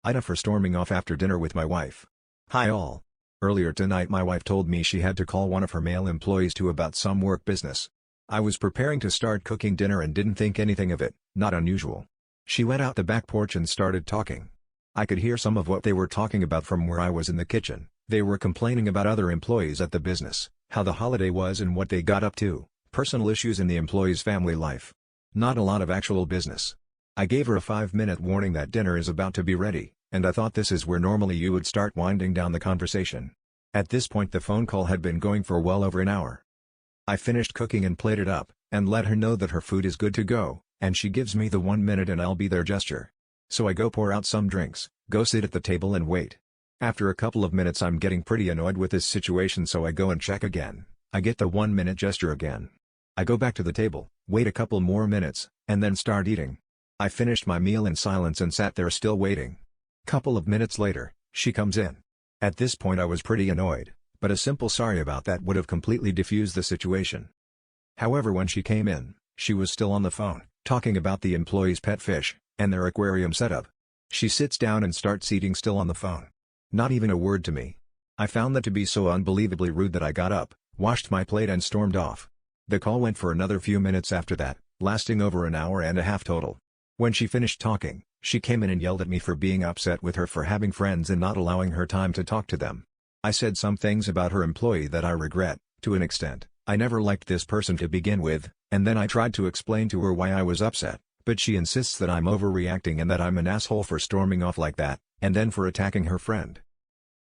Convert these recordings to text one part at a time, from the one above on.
Ida for storming off after dinner with my wife. Hi all. Earlier tonight my wife told me she had to call one of her male employees to about some work business. I was preparing to start cooking dinner and didn't think anything of it, not unusual. She went out the back porch and started talking. I could hear some of what they were talking about from where I was in the kitchen. They were complaining about other employees at the business, how the holiday was and what they got up to, personal issues in the employee's family life. Not a lot of actual business. I gave her a 5-minute warning that dinner is about to be ready, and I thought this is where normally you would start winding down the conversation. At this point the phone call had been going for well over an hour. I finished cooking and plated up, and let her know that her food is good to go, and she gives me the 1 minute and I'll be there gesture. So I go pour out some drinks, go sit at the table and wait. After a couple of minutes I'm getting pretty annoyed with this situation, so I go and check again. I get the 1 minute gesture again. I go back to the table, wait a couple more minutes, and then start eating. I finished my meal in silence and sat there still waiting. Couple of minutes later, she comes in. At this point I was pretty annoyed, but a simple sorry about that would have completely diffused the situation. However, when she came in, she was still on the phone, talking about the employee's pet fish, and their aquarium setup. She sits down and starts eating still on the phone. Not even a word to me. I found that to be so unbelievably rude that I got up, washed my plate and stormed off. The call went for another few minutes after that, lasting over an hour and a half total. When she finished talking, she came in and yelled at me for being upset with her for having friends and not allowing her time to talk to them. I said some things about her employee that I regret, to an extent. I never liked this person to begin with, and then I tried to explain to her why I was upset, but she insists that I'm overreacting and that I'm an asshole for storming off like that, and then for attacking her friend.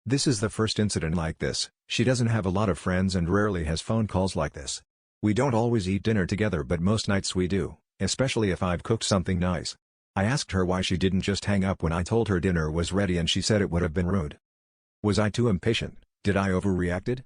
This is the first incident like this. She doesn't have a lot of friends and rarely has phone calls like this. We don't always eat dinner together, but most nights we do, especially if I've cooked something nice. I asked her why she didn't just hang up when I told her dinner was ready, and she said it would have been rude. Was I too impatient? Did I overreacted?